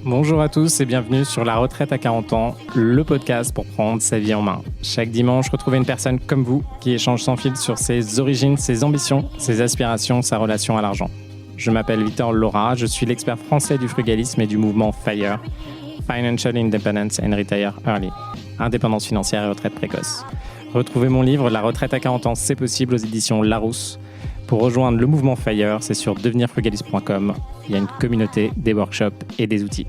Bonjour à tous et bienvenue sur La Retraite à 40 ans, le podcast pour prendre sa vie en main. Chaque dimanche, retrouvez une personne comme vous qui échange sans fil sur ses origines, ses ambitions, ses aspirations, sa relation à l'argent. Je m'appelle Victor Laura, je suis l'expert français du frugalisme et du mouvement FIRE, Financial Independence and Retire Early, indépendance financière et retraite précoce. Retrouvez mon livre La Retraite à 40 ans, c'est possible aux éditions Larousse. Pour rejoindre le mouvement FIRE, c'est sur devenirfrugaliste.com. Il y a une communauté, des workshops et des outils.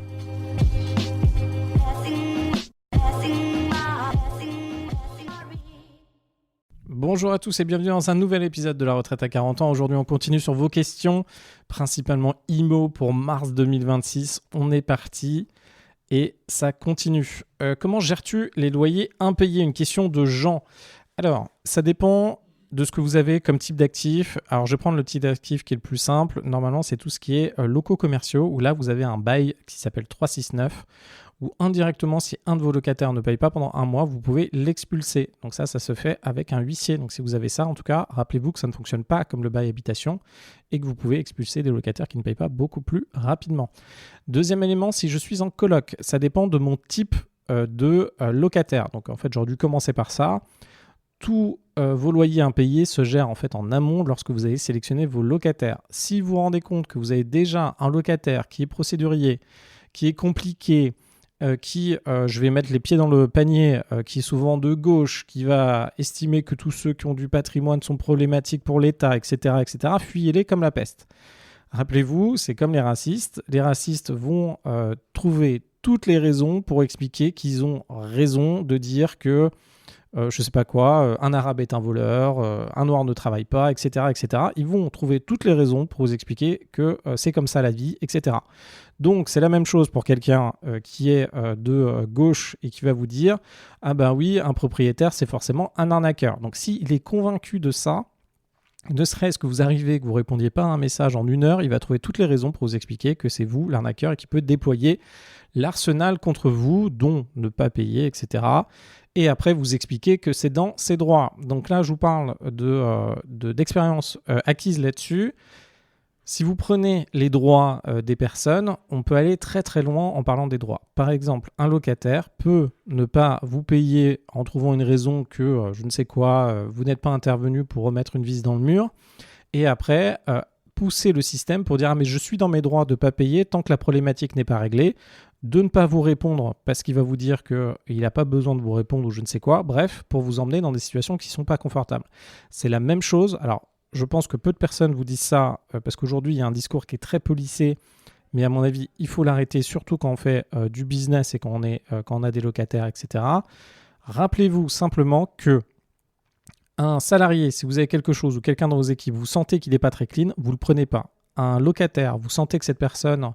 Bonjour à tous et bienvenue dans un nouvel épisode de La Retraite à 40 ans. Aujourd'hui, on continue sur vos questions, principalement IMO pour mars 2026. On est parti et ça continue. Comment gères-tu les loyers impayés ? Une question de Jean. Alors, ça dépend de ce que vous avez comme type d'actif. Alors, je vais prendre le type d'actif qui est le plus simple. Normalement, c'est tout ce qui est locaux commerciaux, où là, vous avez un bail qui s'appelle 369, où indirectement, si un de vos locataires ne paye pas pendant un mois, vous pouvez l'expulser. Donc ça se fait avec un huissier. Donc si vous avez ça, en tout cas, rappelez-vous que ça ne fonctionne pas comme le bail habitation et que vous pouvez expulser des locataires qui ne payent pas beaucoup plus rapidement. Deuxième élément, si je suis en coloc, ça dépend de mon type de locataire. Donc en fait, j'aurais dû commencer par ça. Tous vos loyers impayés se gèrent en fait en amont lorsque vous avez sélectionné vos locataires. Si vous vous rendez compte que vous avez déjà un locataire qui est procédurier, qui est compliqué, je vais mettre les pieds dans le panier, qui est souvent de gauche, qui va estimer que tous ceux qui ont du patrimoine sont problématiques pour l'État, etc., fuyez-les comme la peste. Rappelez-vous, c'est comme les racistes. Les racistes vont trouver toutes les raisons pour expliquer qu'ils ont raison de dire que je sais pas quoi, un arabe est un voleur, un noir ne travaille pas, etc., Ils vont trouver toutes les raisons pour vous expliquer que c'est comme ça la vie, etc. Donc, c'est la même chose pour quelqu'un qui est de gauche et qui va vous dire « Ah ben oui, un propriétaire, c'est forcément un arnaqueur. » Donc, s'il est convaincu de ça, ne serait-ce que vous arrivez, que vous ne répondiez pas à un message en 1 heure, il va trouver toutes les raisons pour vous expliquer que c'est vous, l'arnaqueur, et qui peut déployer l'arsenal contre vous, dont ne pas payer, etc., et après vous expliquer que c'est dans ses droits. Donc là, je vous parle d'expérience acquise là-dessus. Si vous prenez les droits des personnes, on peut aller très très loin en parlant des droits. Par exemple, un locataire peut ne pas vous payer en trouvant une raison que, je ne sais quoi, vous n'êtes pas intervenu pour remettre une vis dans le mur, et après pousser le système pour dire « Ah mais je suis dans mes droits de ne pas payer tant que la problématique n'est pas réglée », de ne pas vous répondre parce qu'il va vous dire qu'il n'a pas besoin de vous répondre ou je ne sais quoi, bref, pour vous emmener dans des situations qui ne sont pas confortables. C'est la même chose. Alors, je pense que peu de personnes vous disent ça parce qu'aujourd'hui, il y a un discours qui est très policé, mais à mon avis, il faut l'arrêter, surtout quand on fait du business et quand on a des locataires, etc. Rappelez-vous simplement que un salarié, si vous avez quelque chose ou quelqu'un dans vos équipes, vous sentez qu'il n'est pas très clean, vous ne le prenez pas. Un locataire, vous sentez que cette personne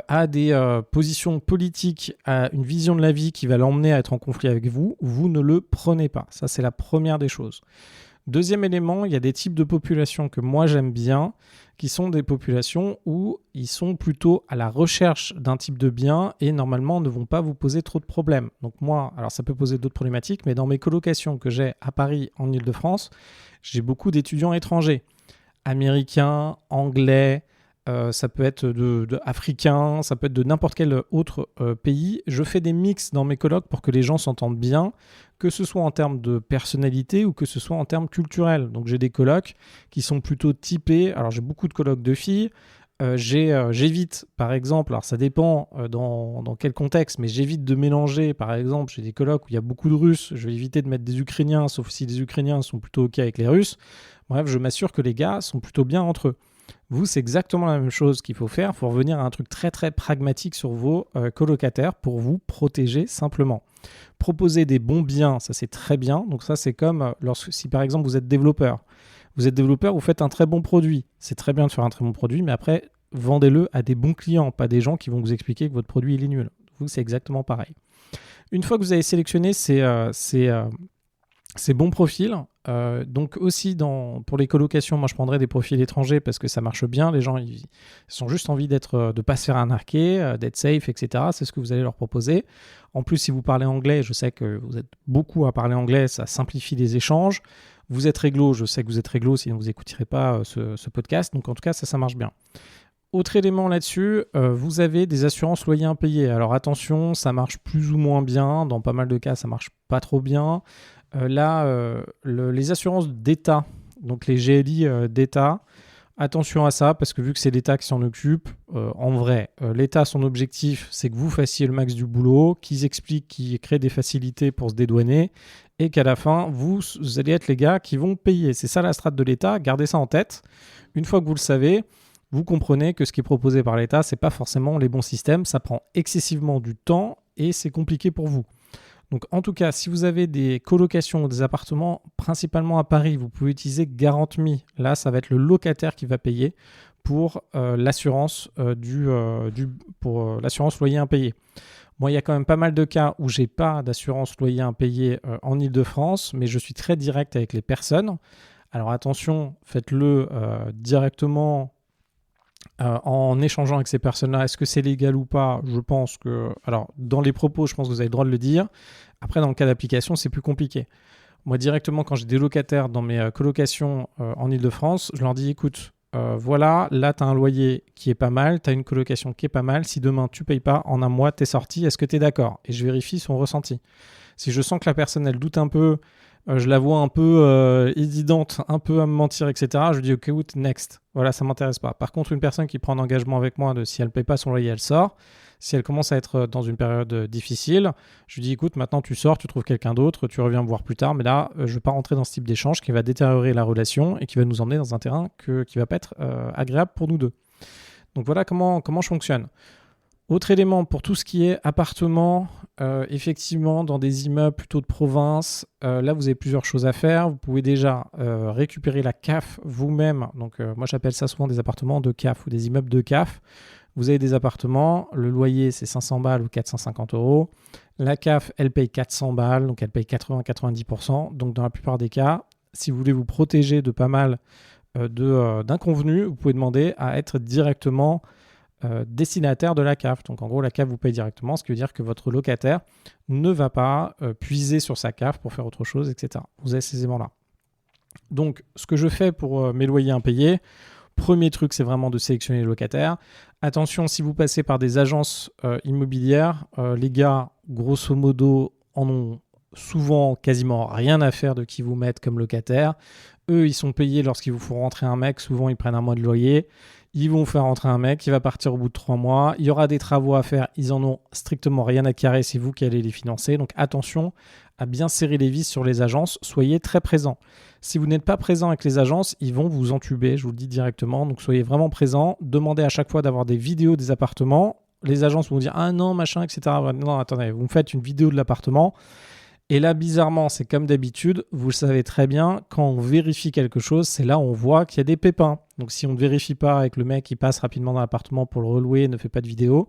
a des positions politiques, a une vision de la vie qui va l'emmener à être en conflit avec vous, vous ne le prenez pas. Ça, c'est la première des choses. Deuxième élément, il y a des types de populations que moi j'aime bien, qui sont des populations où ils sont plutôt à la recherche d'un type de bien et normalement ne vont pas vous poser trop de problèmes. Donc moi, alors ça peut poser d'autres problématiques, mais dans mes colocations que j'ai à Paris, en Île-de-France, j'ai beaucoup d'étudiants étrangers, américains, anglais, ça peut être africain, ça peut être de n'importe quel autre pays. Je fais des mix dans mes colocs pour que les gens s'entendent bien, que ce soit en termes de personnalité ou que ce soit en termes culturels. Donc j'ai des colocs qui sont plutôt typés. Alors j'ai beaucoup de colocs de filles. J'évite, par exemple, alors ça dépend dans quel contexte, mais j'évite de mélanger, par exemple, j'ai des colocs où il y a beaucoup de Russes, je vais éviter de mettre des Ukrainiens, sauf si les Ukrainiens sont plutôt OK avec les Russes. Bref, je m'assure que les gars sont plutôt bien entre eux. Vous, c'est exactement la même chose qu'il faut faire. Il faut revenir à un truc très très pragmatique sur vos colocataires pour vous protéger simplement. Proposer des bons biens, ça c'est très bien. Donc ça c'est comme si par exemple vous êtes développeur. Vous êtes développeur, vous faites un très bon produit. C'est très bien de faire un très bon produit, mais après, vendez-le à des bons clients, pas des gens qui vont vous expliquer que votre produit il est nul. Vous, c'est exactement pareil. Une fois que vous avez sélectionné ces bons profils, donc aussi pour les colocations, moi je prendrais des profils étrangers parce que ça marche bien. Les gens ils ont juste envie de ne pas se faire arnaquer, d'être safe, etc. C'est ce que vous allez leur proposer. En plus, si vous parlez anglais, je sais que vous êtes beaucoup à parler anglais, ça simplifie les échanges. Vous êtes réglo, je sais que vous êtes réglo, sinon vous n'écouterez pas ce podcast. Donc en tout cas, ça marche bien. Autre élément là-dessus, vous avez des assurances loyers impayés. Alors attention, ça marche plus ou moins bien. Dans pas mal de cas, ça marche pas trop bien. Les assurances d'État, donc les GLI d'État, attention à ça, parce que vu que c'est l'État qui s'en occupe, en vrai, l'État, son objectif, c'est que vous fassiez le max du boulot, qu'ils expliquent, qu'ils créent des facilités pour se dédouaner, et qu'à la fin, vous allez être les gars qui vont payer. C'est ça la strate de l'État, gardez ça en tête. Une fois que vous le savez, vous comprenez que ce qui est proposé par l'État, c'est pas forcément les bons systèmes, ça prend excessivement du temps et c'est compliqué pour vous. Donc en tout cas, si vous avez des colocations ou des appartements, principalement à Paris, vous pouvez utiliser Garant.me. Là, ça va être le locataire qui va payer pour l'assurance l'assurance loyer impayé. Moi, il y a quand même pas mal de cas où j'ai pas d'assurance loyer impayé en Ile-de-France, mais je suis très direct avec les personnes. Alors attention, faites-le directement en échangeant avec ces personnes-là. Est-ce que c'est légal ou pas? Je pense que... Alors, dans les propos, je pense que vous avez le droit de le dire. Après, dans le cas d'application, c'est plus compliqué. Moi, directement, quand j'ai des locataires dans mes colocations en Ile-de-France, je leur dis, écoute, voilà, là, tu as un loyer qui est pas mal, tu as une colocation qui est pas mal. Si demain, tu payes pas, en un mois, tu es sorti, est-ce que tu es d'accord? Et je vérifie son ressenti. Si je sens que la personne, elle doute un peu, je la vois un peu évidente, un peu à me mentir, etc. Je lui dis, OK, next. Voilà, ça ne m'intéresse pas. Par contre, une personne qui prend un engagement avec moi de si elle ne paye pas son loyer, elle sort. Si elle commence à être dans une période difficile, je lui dis, écoute, maintenant tu sors, tu trouves quelqu'un d'autre, tu reviens me voir plus tard. Mais là, je ne veux pas rentrer dans ce type d'échange qui va détériorer la relation et qui va nous emmener dans un terrain qui ne va pas être agréable pour nous deux. Donc voilà comment je fonctionne. Autre élément, pour tout ce qui est appartement, effectivement, dans des immeubles plutôt de province, là, vous avez plusieurs choses à faire. Vous pouvez déjà récupérer la CAF vous-même. Donc, moi, j'appelle ça souvent des appartements de CAF ou des immeubles de CAF. Vous avez des appartements, le loyer, c'est 500 balles ou 450 euros. La CAF, elle paye 400 balles, donc elle paye 80-90%. Donc, dans la plupart des cas, si vous voulez vous protéger de pas mal d'inconvenus, vous pouvez demander à être directement destinataire de la CAF. Donc en gros, la CAF vous paye directement, ce qui veut dire que votre locataire ne va pas puiser sur sa CAF pour faire autre chose, etc. Vous avez ces éléments-là. Donc ce que je fais pour mes loyers impayés, premier truc, c'est vraiment de sélectionner les locataires. Attention, si vous passez par des agences immobilières, les gars, grosso modo, en ont souvent quasiment rien à faire de qui vous mettent comme locataire. Eux, ils sont payés lorsqu'ils vous font rentrer un mec. Souvent, ils prennent un mois de loyer. Ils vont faire rentrer un mec qui va partir au bout de 3 mois. Il y aura des travaux à faire. Ils en ont strictement rien à carrer. C'est vous qui allez les financer. Donc attention à bien serrer les vis sur les agences. Soyez très présents. Si vous n'êtes pas présent avec les agences, ils vont vous entuber. Je vous le dis directement. Donc soyez vraiment présents. Demandez à chaque fois d'avoir des vidéos des appartements. Les agences vont vous dire « Ah non, machin, etc. » Non, attendez. Vous me faites une vidéo de l'appartement. Et là, bizarrement, c'est comme d'habitude, vous le savez très bien, quand on vérifie quelque chose, c'est là où on voit qu'il y a des pépins. Donc si on ne vérifie pas avec le mec qui passe rapidement dans l'appartement pour le relouer, ne fait pas de vidéo,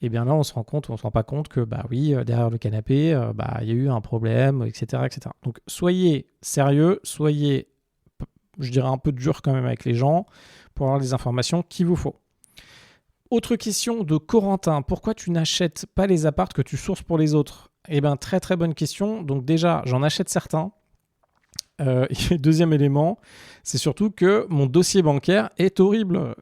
et bien là, on se rend pas compte que, bah oui, derrière le canapé, il y a eu un problème, etc., etc. Donc soyez sérieux, soyez, je dirais, un peu dur quand même avec les gens pour avoir les informations qu'il vous faut. Autre question de Corentin, pourquoi tu n'achètes pas les apparts que tu sources pour les autres? Eh bien, très très bonne question. Donc déjà, j'en achète certains. Et deuxième élément, c'est surtout que mon dossier bancaire est horrible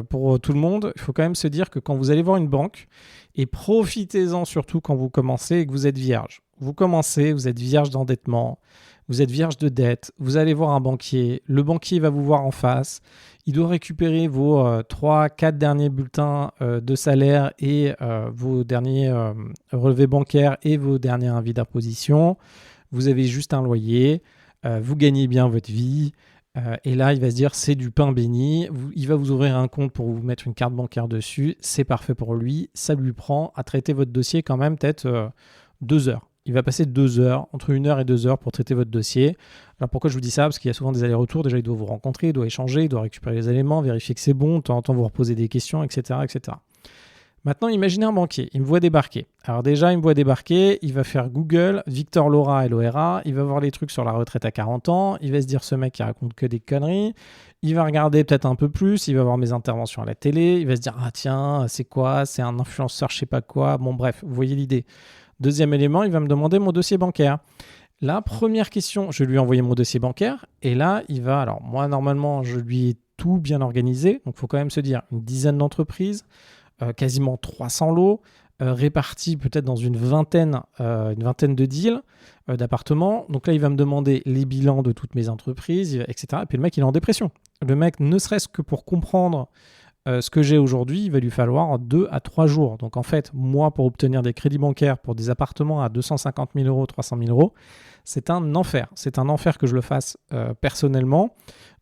pour tout le monde. Il faut quand même se dire que quand vous allez voir une banque, et profitez-en surtout quand vous commencez et que vous êtes vierge. Vous commencez, vous êtes vierge d'endettement, vous êtes vierge de dette, vous allez voir un banquier, le banquier va vous voir en face, il doit récupérer vos 3-4 derniers bulletins de salaire et vos derniers relevés bancaires et vos derniers avis d'imposition. Vous avez juste un loyer, vous gagnez bien votre vie et là il va se dire c'est du pain béni, il va vous ouvrir un compte pour vous mettre une carte bancaire dessus, c'est parfait pour lui, ça lui prend à traiter votre dossier quand même peut-être 2 heures. Il va passer 2 heures, entre 1 heure et 2 heures pour traiter votre dossier. Alors pourquoi je vous dis ça? Parce qu'il y a souvent des allers-retours. Déjà, il doit vous rencontrer, il doit échanger, il doit récupérer les éléments, vérifier que c'est bon, de temps en temps vous reposer des questions, etc., etc. Maintenant, imaginez un banquier. Il me voit débarquer. Alors déjà, il me voit débarquer, il va faire Google, Victor Laura, LORA, il va voir les trucs sur la retraite à 40 ans, il va se dire ce mec qui raconte que des conneries, il va regarder peut-être un peu plus, il va voir mes interventions à la télé, il va se dire ah tiens, c'est quoi? C'est un influenceur, je sais pas quoi. Bon bref, vous voyez l'idée. Deuxième élément, il va me demander mon dossier bancaire. La première question, je lui ai envoyé mon dossier bancaire et là, il va... Alors moi, normalement, je lui ai tout bien organisé. Donc, il faut quand même se dire une dizaine d'entreprises, quasiment 300 lots, répartis peut-être dans une vingtaine de deals d'appartements. Donc là, il va me demander les bilans de toutes mes entreprises, etc. Et puis le mec, il est en dépression. Le mec, ne serait-ce que pour comprendre ce que j'ai aujourd'hui, il va lui falloir 2 à 3 jours. Donc en fait, moi, pour obtenir des crédits bancaires pour des appartements à 250 000 euros, 300 000 euros, c'est un enfer. C'est un enfer que je le fasse personnellement.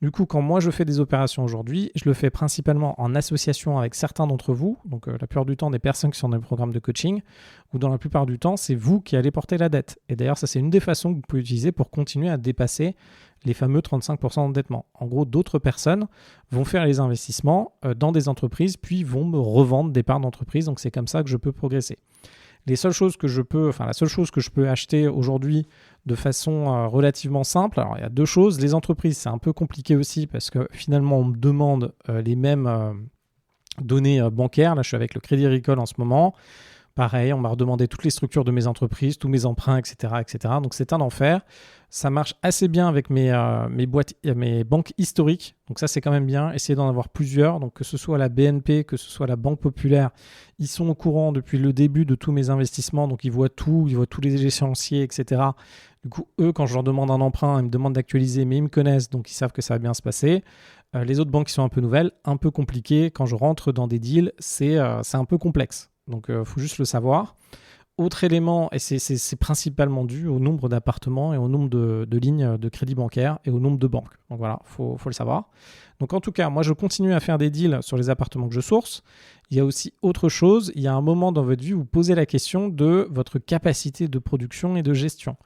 Du coup, quand moi je fais des opérations aujourd'hui, je le fais principalement en association avec certains d'entre vous, donc la plupart du temps des personnes qui sont dans le programme de coaching, ou dans la plupart du temps, c'est vous qui allez porter la dette. Et d'ailleurs, ça c'est une des façons que vous pouvez utiliser pour continuer à dépasser les fameux 35% d'endettement. En gros, d'autres personnes vont faire les investissements dans des entreprises, puis vont me revendre des parts d'entreprise. Donc c'est comme ça que je peux progresser. La seule chose que je peux acheter aujourd'hui de façon relativement simple, alors il y a 2 choses. Les entreprises, c'est un peu compliqué aussi parce que finalement, on me demande les mêmes données bancaires. Là, je suis avec le Crédit Agricole en ce moment. Pareil, on m'a redemandé toutes les structures de mes entreprises, tous mes emprunts, etc., etc. Donc, c'est un enfer. Ça marche assez bien avec mes banques historiques. Donc, ça, c'est quand même bien. Essayez d'en avoir plusieurs. Donc, que ce soit la BNP, que ce soit la Banque Populaire, ils sont au courant depuis le début de tous mes investissements. Donc, ils voient tout, ils voient tous les échéanciers, etc. Du coup, eux, quand je leur demande un emprunt, ils me demandent d'actualiser, mais ils me connaissent, donc ils savent que ça va bien se passer. Les autres banques qui sont un peu nouvelles, un peu compliquées. Quand je rentre dans des deals, c'est un peu complexe. Donc, il faut juste le savoir. Autre élément, et c'est principalement dû au nombre d'appartements et au nombre de lignes de crédit bancaire et au nombre de banques. Donc voilà, faut le savoir. Donc en tout cas, moi, je continue à faire des deals sur les appartements que je source. Il y a aussi autre chose. Il y a un moment dans votre vie où vous posez la question de votre capacité de production et de gestion.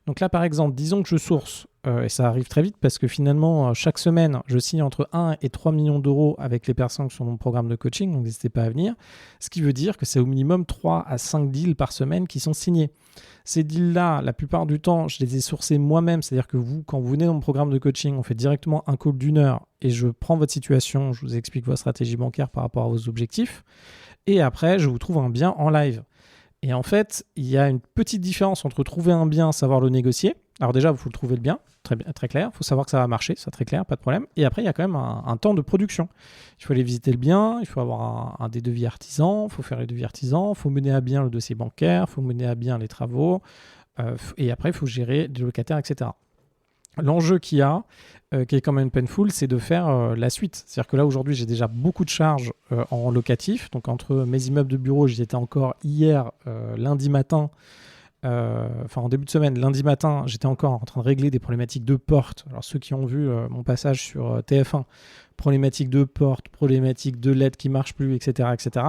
Donc là, par exemple, disons que je source, et ça arrive très vite parce que finalement, chaque semaine, je signe entre 1 et 3 millions d'euros avec les personnes qui sont dans mon programme de coaching, donc n'hésitez pas à venir. Ce qui veut dire que c'est au minimum 3 à 5 deals par semaine qui sont signés. Ces deals-là, la plupart du temps, je les ai sourcés moi-même, c'est-à-dire que vous, quand vous venez dans mon programme de coaching, on fait directement un call d'1 heure et je prends votre situation, je vous explique votre stratégie bancaire par rapport à vos objectifs, et après, je vous trouve un bien en live. Et en fait, il y a une petite différence entre trouver un bien, savoir le négocier. Alors déjà, il faut le trouver le bien, très clair. Il faut savoir que ça va marcher, c'est très clair, pas de problème. Et après, il y a quand même un temps de production. Il faut aller visiter le bien, il faut avoir des devis artisans, il faut faire les devis artisans, il faut mener à bien le dossier bancaire, il faut mener à bien les travaux. Et après, il faut gérer les locataires, etc. L'enjeu qu'il y a, qui est quand même painful, c'est de faire la suite. C'est-à-dire que là, aujourd'hui, j'ai déjà beaucoup de charges en locatif. Donc, entre mes immeubles de bureau, j'y étais encore hier, lundi matin, en début de semaine, lundi matin, j'étais encore en train de régler des problématiques de porte. Alors, ceux qui ont vu mon passage sur TF1, problématiques de porte, problématiques de LED qui ne marchent plus, etc., etc.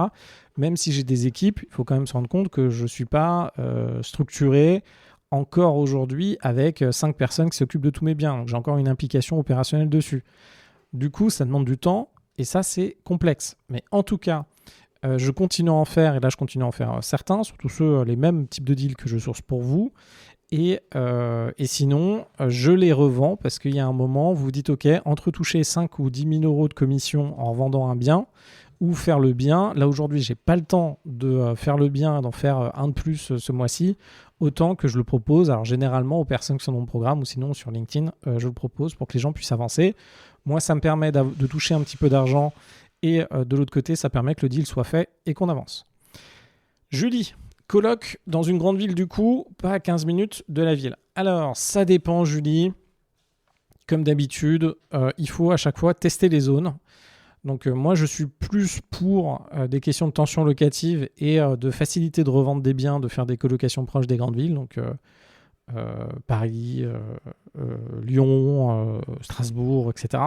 Même si j'ai des équipes, il faut quand même se rendre compte que je ne suis pas structuré encore aujourd'hui avec 5 personnes qui s'occupent de tous mes biens. Donc, j'ai encore une implication opérationnelle dessus. Du coup, ça demande du temps et ça, c'est complexe. Mais en tout cas, je continue à en faire et là, je continue à en faire certains, surtout ceux, les mêmes types de deals que je source pour vous. Et sinon, je les revends parce qu'il y a un moment, vous vous dites, OK, entre toucher 5 ou 10 000 euros de commission en vendant un bien ou faire le bien. Là, aujourd'hui, je n'ai pas le temps de faire le bien, d'en faire un de plus ce mois-ci, autant que je le propose. Alors, généralement, aux personnes qui sont dans mon programme ou sinon sur LinkedIn, je le propose pour que les gens puissent avancer. Moi, ça me permet de toucher un petit peu d'argent et de l'autre côté, ça permet que le deal soit fait et qu'on avance. Julie, coloc dans une grande ville du coup, pas à 15 minutes de la ville. Alors, ça dépend, Julie. Comme d'habitude, il faut à chaque fois tester les zones. Donc moi, je suis plus pour des questions de tension locative et de facilité de revente des biens, de faire des colocations proches des grandes villes. Donc Paris, Lyon, Strasbourg, etc.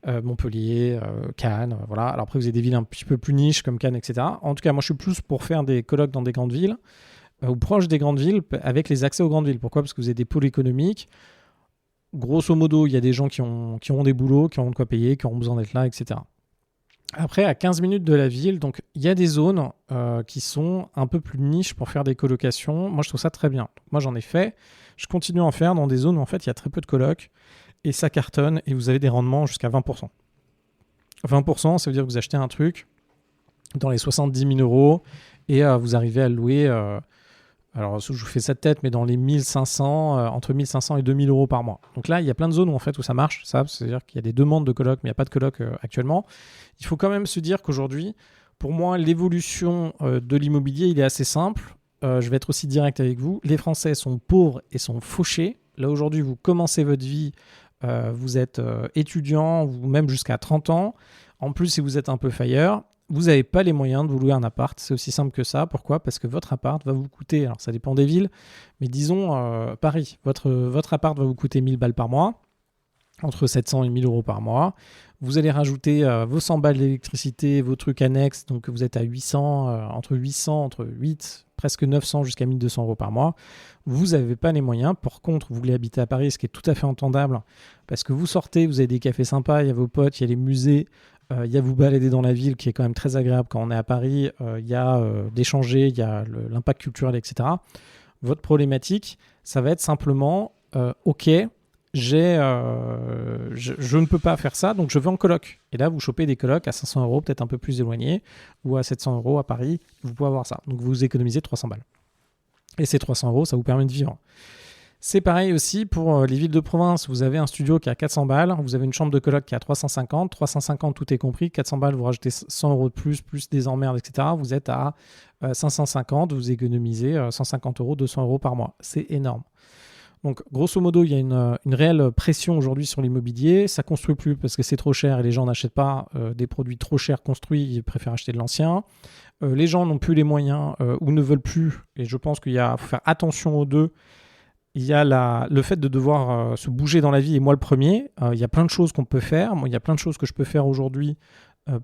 Montpellier, Cannes, voilà. Alors après, vous avez des villes un petit peu plus niches comme Cannes, etc. En tout cas, moi, je suis plus pour faire des colocs dans des grandes villes ou proches des grandes villes avec les accès aux grandes villes. Pourquoi ? Parce que vous avez des pôles économiques. Grosso modo, il y a des gens qui ont des boulots, qui ont de quoi payer, qui ont besoin d'être là, etc. Après, à 15 minutes de la ville, donc il y a des zones qui sont un peu plus niches pour faire des colocations. Moi, je trouve ça très bien. Donc, moi, j'en ai fait. Je continue à en faire dans des zones où, en fait, il y a très peu de colocs et ça cartonne et vous avez des rendements jusqu'à 20%. 20%, ça veut dire que vous achetez un truc dans les 70 000 euros et vous arrivez à le louer alors je vous fais ça de tête, mais dans les 1500, entre 1500 et 2000 euros par mois. Donc là, il y a plein de zones où ça marche, c'est-à-dire qu'il y a des demandes de coloc, mais il n'y a pas de coloc actuellement. Il faut quand même se dire qu'aujourd'hui, pour moi, l'évolution de l'immobilier, il est assez simple. Je vais être aussi direct avec vous. Les Français sont pauvres et sont fauchés. Là, aujourd'hui, vous commencez votre vie, vous êtes étudiant, ou même jusqu'à 30 ans. En plus, si vous êtes un peu failleur, vous n'avez pas les moyens de vous louer un appart. C'est aussi simple que ça. Pourquoi ? Parce que votre appart va vous coûter, alors ça dépend des villes, mais disons Paris, votre appart va vous coûter 1000 balles par mois, entre 700 et 1000 euros par mois. Vous allez rajouter vos 100 balles d'électricité, vos trucs annexes, donc vous êtes à 800, entre 8, presque 900 jusqu'à 1200 euros par mois. Vous n'avez pas les moyens. Par contre, vous voulez habiter à Paris, ce qui est tout à fait entendable, parce que vous sortez, vous avez des cafés sympas, il y a vos potes, il y a les musées, il y a vous balader dans la ville, qui est quand même très agréable quand on est à Paris, il y a d'échanger, il y a l'impact culturel, etc. Votre problématique, ça va être simplement, ok, je ne peux pas faire ça, donc je vais en coloc. Et là, vous chopez des colocs à 500 euros, peut-être un peu plus éloignés, ou à 700 euros à Paris, vous pouvez avoir ça. Donc vous économisez 300 balles. Et ces 300 euros, ça vous permet de vivre. C'est pareil aussi pour les villes de province. Vous avez un studio qui est à 400 balles, vous avez une chambre de coloc qui est à 350. 350, tout est compris. 400 balles, vous rajoutez 100 euros de plus des emmerdes, etc. Vous êtes à 550, vous économisez 150 euros, 200 euros par mois. C'est énorme. Donc, grosso modo, il y a une réelle pression aujourd'hui sur l'immobilier. Ça ne construit plus parce que c'est trop cher et les gens n'achètent pas des produits trop chers construits. Ils préfèrent acheter de l'ancien. Les gens n'ont plus les moyens ou ne veulent plus. Et je pense qu'il faut faire attention aux deux. Il y a le fait de devoir se bouger dans la vie, et moi le premier. Il y a plein de choses qu'on peut faire. Moi, il y a plein de choses que je peux faire aujourd'hui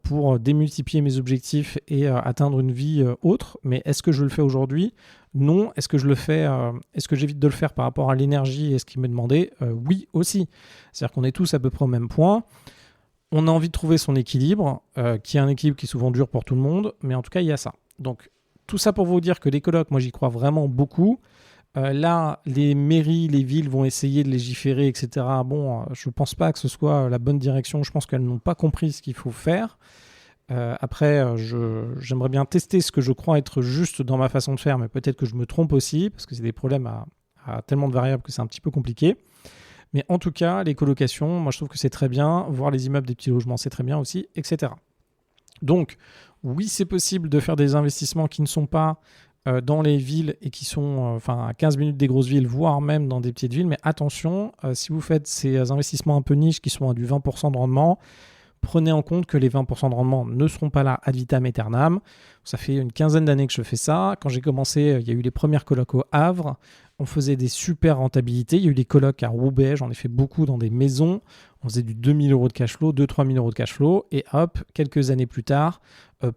pour démultiplier mes objectifs et atteindre une vie autre. Mais est-ce que je le fais aujourd'hui ? Non. Est-ce que je le fais Est-ce que j'évite de le faire par rapport à l'énergie et ce qui m'est demandé ? Oui, aussi. C'est-à-dire qu'on est tous à peu près au même point. On a envie de trouver son équilibre, qui est un équilibre qui est souvent dur pour tout le monde, mais en tout cas, il y a ça. Donc, tout ça pour vous dire que les colocs, moi, j'y crois vraiment beaucoup. Là, les mairies, les villes vont essayer de légiférer, etc. Bon, je ne pense pas que ce soit la bonne direction. Je pense qu'elles n'ont pas compris ce qu'il faut faire. Après, j'aimerais bien tester ce que je crois être juste dans ma façon de faire, mais peut-être que je me trompe aussi, parce que c'est des problèmes à tellement de variables que c'est un petit peu compliqué. Mais en tout cas, les colocations, moi je trouve que c'est très bien. Voir les immeubles des petits logements, c'est très bien aussi, etc. Donc, oui, c'est possible de faire des investissements qui ne sont pas dans les villes et qui sont à 15 minutes des grosses villes, voire même dans des petites villes. Mais attention, si vous faites ces investissements un peu niches qui sont à du 20% de rendement, prenez en compte que les 20% de rendement ne seront pas là ad vitam aeternam. Ça fait une quinzaine d'années que je fais ça. Quand j'ai commencé, il y a eu les premières colocs au Havre. On faisait des super rentabilités. Il y a eu des colocs à Roubaix. J'en ai fait beaucoup dans des maisons. On faisait du 2000 euros de cash flow, 2-3 000 euros de cash flow. Et hop, quelques années plus tard,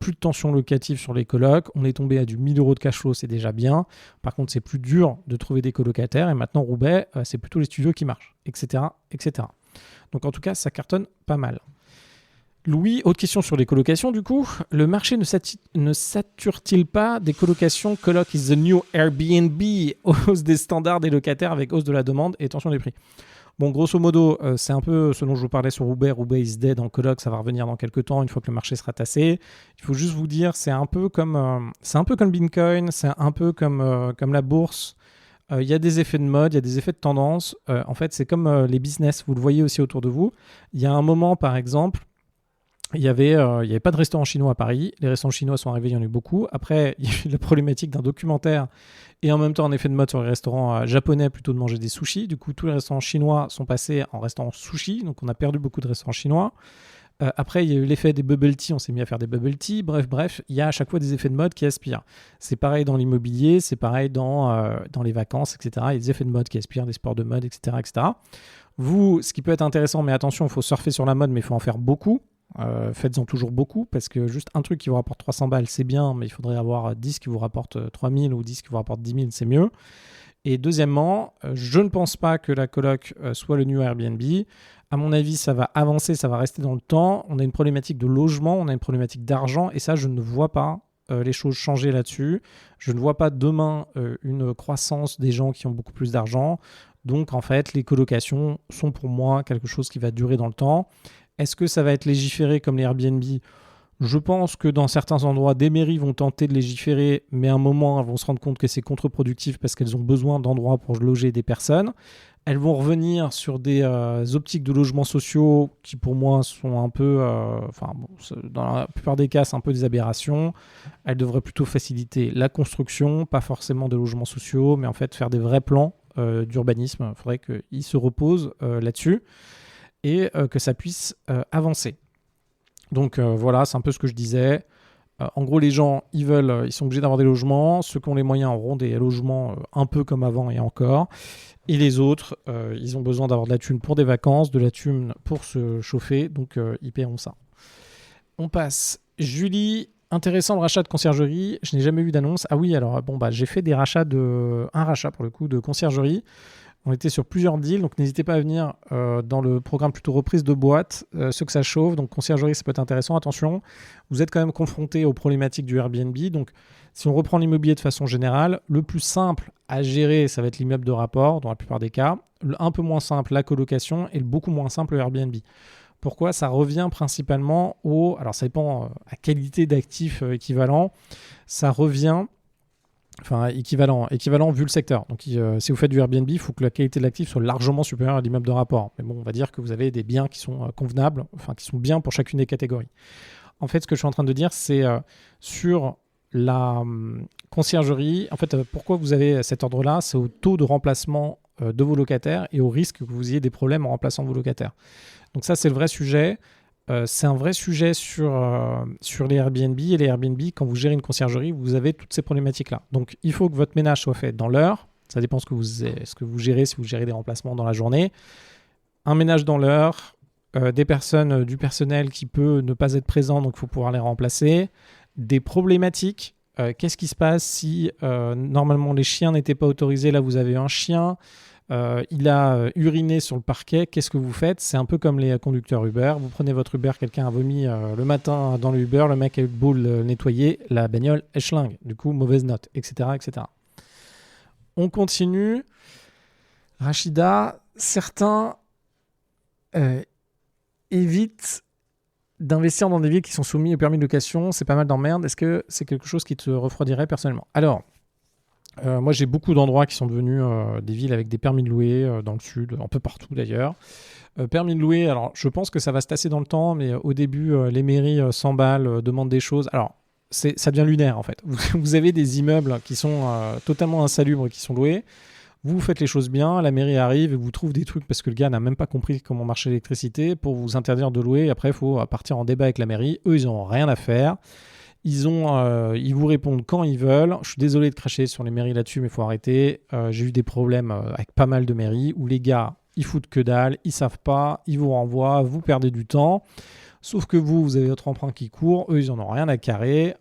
plus de tension locative sur les colocs. On est tombé à du 1000 euros de cash flow, c'est déjà bien. Par contre, c'est plus dur de trouver des colocataires. Et maintenant, Roubaix, c'est plutôt les studios qui marchent, etc., etc. Donc en tout cas, ça cartonne pas mal. Louis, autre question sur les colocations du coup. Le marché ne sature-t-il pas des colocations? Coloc is the new Airbnb. Hausse des standards des locataires avec hausse de la demande et tension des prix. Bon, grosso modo, c'est un peu ce dont je vous parlais sur Roubaix. Roubaix is dead en coloc, ça va revenir dans quelques temps une fois que le marché sera tassé. Il faut juste vous dire, c'est un peu comme Bitcoin, c'est un peu comme la bourse. Il y a des effets de mode, il y a des effets de tendance. En fait, c'est comme les business, vous le voyez aussi autour de vous. Il y a un moment, par exemple, il n'y avait pas de restaurant chinois à Paris. Les restaurants chinois sont arrivés, il y en a eu beaucoup. Après, il y a eu la problématique d'un documentaire et en même temps un effet de mode sur les restaurants japonais plutôt de manger des sushis. Du coup, tous les restaurants chinois sont passés en restaurants sushis. Donc, on a perdu beaucoup de restaurants chinois. Après, il y a eu l'effet des bubble tea. On s'est mis à faire des bubble tea. Bref, il y a à chaque fois des effets de mode qui aspirent. C'est pareil dans l'immobilier, c'est pareil dans les vacances, etc. Il y a des effets de mode qui aspirent, des sports de mode, etc., etc. Vous, ce qui peut être intéressant, mais attention, il faut surfer sur la mode, mais il faut en faire beaucoup. Faites-en toujours beaucoup parce que juste un truc qui vous rapporte 300 balles c'est bien, mais il faudrait avoir 10 qui vous rapportent 3000 ou 10 qui vous rapportent 10 000, c'est mieux. Et deuxièmement, je ne pense pas que la coloc soit le new Airbnb. À mon avis, ça va avancer, ça va rester dans le temps. On a une problématique de logement, on a une problématique d'argent et ça, je ne vois pas les choses changer là-dessus. Je ne vois pas demain une croissance des gens qui ont beaucoup plus d'argent. Donc en fait, les colocations sont pour moi quelque chose qui va durer dans le temps. Est-ce que ça va être légiféré comme les Airbnb ? Je pense que dans certains endroits, des mairies vont tenter de légiférer, mais à un moment, elles vont se rendre compte que c'est contre-productif parce qu'elles ont besoin d'endroits pour loger des personnes. Elles vont revenir sur des optiques de logements sociaux qui, pour moi, sont un peu... dans la plupart des cas, c'est un peu des aberrations. Elles devraient plutôt faciliter la construction, pas forcément de logements sociaux, mais en fait faire des vrais plans d'urbanisme. Il faudrait qu'ils se reposent là-dessus et que ça puisse avancer. Donc voilà, c'est un peu ce que je disais. En gros, les gens, ils sont obligés d'avoir des logements. Ceux qui ont les moyens auront des logements un peu comme avant et encore. Et les autres, ils ont besoin d'avoir de la thune pour des vacances, de la thune pour se chauffer. Donc, ils paieront ça. On passe. Julie, intéressant le rachat de conciergerie. Je n'ai jamais eu d'annonce. Ah oui, alors j'ai fait un rachat pour le coup de conciergerie. On était sur plusieurs deals, donc n'hésitez pas à venir dans le programme plutôt reprise de boîte, ceux que ça chauffe. Donc conciergerie, ça peut être intéressant. Attention, vous êtes quand même confronté aux problématiques du Airbnb. Donc si on reprend l'immobilier de façon générale, le plus simple à gérer, ça va être l'immeuble de rapport dans la plupart des cas. Un peu moins simple, la colocation, et le beaucoup moins simple, le Airbnb. Pourquoi ? Ça revient principalement alors ça dépend à qualité d'actifs équivalent. Ça revient... Enfin, équivalent vu le secteur. Donc, si vous faites du Airbnb, il faut que la qualité de l'actif soit largement supérieure à l'immeuble de rapport. Mais bon, on va dire que vous avez des biens qui sont convenables, enfin, qui sont bien pour chacune des catégories. En fait, ce que je suis en train de dire, c'est sur la conciergerie, en fait, pourquoi vous avez cet ordre-là, c'est au taux de remplacement de vos locataires et au risque que vous ayez des problèmes en remplaçant vos locataires. Donc ça, c'est le vrai sujet. C'est un vrai sujet sur les Airbnb. Et les Airbnb, quand vous gérez une conciergerie, vous avez toutes ces problématiques-là. Donc, il faut que votre ménage soit fait dans l'heure. Ça dépend ce que vous gérez, si vous gérez des remplacements dans la journée. Un ménage dans l'heure, du personnel qui peut ne pas être présent, donc il faut pouvoir les remplacer. Des problématiques. Qu'est-ce qui se passe si normalement les chiens n'étaient pas autorisés ? Là, vous avez un chien. Il a uriné sur le parquet, qu'est-ce que vous faites ? C'est un peu comme les conducteurs Uber. Vous prenez votre Uber, quelqu'un a vomi le matin dans le Uber, le mec a eu le beau le nettoyer, la bagnole est schlingue. Du coup, mauvaise note, etc., etc. On continue. Rachida, certains évitent d'investir dans des villes qui sont soumises au permis de location. C'est pas mal d'emmerde. Est-ce que c'est quelque chose qui te refroidirait personnellement ? Alors, moi, j'ai beaucoup d'endroits qui sont devenus des villes avec des permis de louer dans le sud, un peu partout d'ailleurs. Permis de louer, alors je pense que ça va se tasser dans le temps, mais au début, les mairies s'emballent, demandent des choses. Alors, ça devient lunaire en fait. Vous avez des immeubles qui sont totalement insalubres, qui sont loués. Vous faites les choses bien, la mairie arrive et vous trouve des trucs parce que le gars n'a même pas compris comment marchait l'électricité pour vous interdire de louer. Après, il faut partir en débat avec la mairie. Eux, ils n'ont rien à faire. Ils vous répondent quand ils veulent. Je suis désolé de cracher sur les mairies là-dessus, mais il faut arrêter. J'ai eu des problèmes avec pas mal de mairies où les gars, ils foutent que dalle, ils savent pas, ils vous renvoient, vous perdez du temps. Sauf que vous avez votre emprunt qui court. Eux, ils en ont rien à carrer.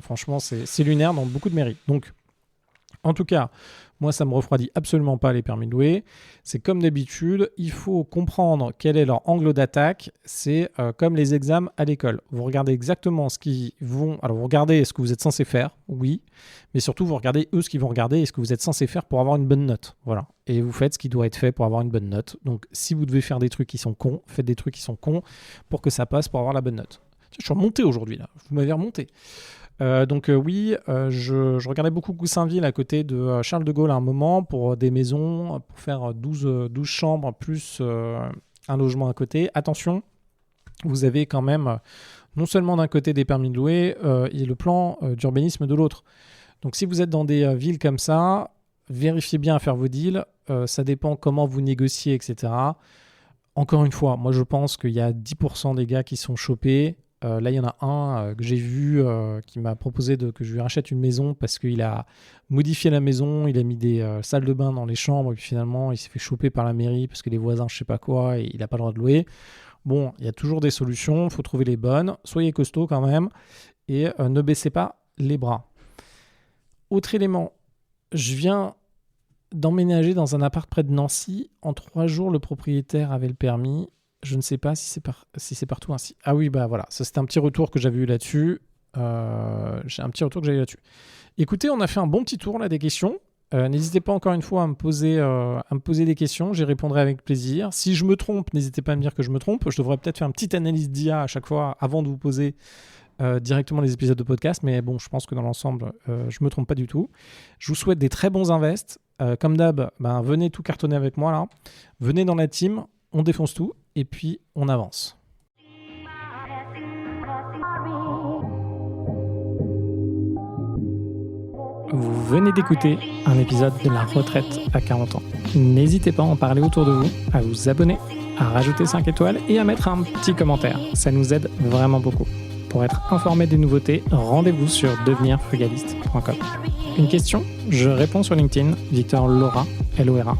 Franchement, c'est lunaire dans beaucoup de mairies. Donc, en tout cas, moi, ça ne me refroidit absolument pas les permis de louer. C'est comme d'habitude, il faut comprendre quel est leur angle d'attaque. C'est comme les examens à l'école. Vous regardez exactement ce qu'ils vont... Alors, vous regardez ce que vous êtes censé faire, oui. Mais surtout, vous regardez eux ce qu'ils vont regarder et ce que vous êtes censé faire pour avoir une bonne note. Voilà. Et vous faites ce qui doit être fait pour avoir une bonne note. Donc, si vous devez faire des trucs qui sont cons, faites des trucs qui sont cons pour que ça passe pour avoir la bonne note. Tiens, je suis remonté aujourd'hui, là. Vous m'avez remonté. Oui, je regardais beaucoup Goussainville à côté de Charles de Gaulle à un moment pour des maisons, pour faire 12 chambres plus un logement à côté. Attention, vous avez quand même non seulement d'un côté des permis de louer et le plan d'urbanisme de l'autre. Donc si vous êtes dans des villes comme ça, vérifiez bien à faire vos deals. Ça dépend comment vous négociez, etc. Encore une fois, moi je pense qu'il y a 10% des gars qui sont chopés. Là, il y en a un que j'ai vu qui m'a proposé que je lui rachète une maison parce qu'il a modifié la maison, il a mis des salles de bain dans les chambres et puis finalement, il s'est fait choper par la mairie parce que les voisins, je sais pas quoi, et il n'a pas le droit de louer. Bon, il y a toujours des solutions, il faut trouver les bonnes. Soyez costaud quand même et ne baissez pas les bras. Autre élément, je viens d'emménager dans un appart près de Nancy. En 3 jours, le propriétaire avait le permis. Je ne sais pas si c'est partout ainsi. Ah oui, bah voilà, ça c'était un petit retour que j'avais eu là-dessus. Écoutez, on a fait un bon petit tour là des questions. N'hésitez pas encore une fois à me poser des questions, j'y répondrai avec plaisir. Si je me trompe, n'hésitez pas à me dire que je me trompe. Je devrais peut-être faire une petite analyse d'IA à chaque fois avant de vous poser directement les épisodes de podcast, mais bon, je pense que dans l'ensemble, je me trompe pas du tout. Je vous souhaite des très bons invests. Comme d'hab, venez tout cartonner avec moi là. Venez dans la team, on défonce tout et puis on avance. Vous venez d'écouter un épisode de La Retraite à 40 ans. N'hésitez pas à en parler autour de vous, à vous abonner, à rajouter 5 étoiles et à mettre un petit commentaire. Ça nous aide vraiment beaucoup. Pour être informé des nouveautés, rendez-vous sur devenirfrugaliste.com. Une question ? Je réponds sur LinkedIn, Victor Lora, L-O-R-A.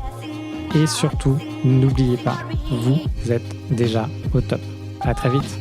Et surtout, n'oubliez pas, vous êtes déjà au top. À très vite.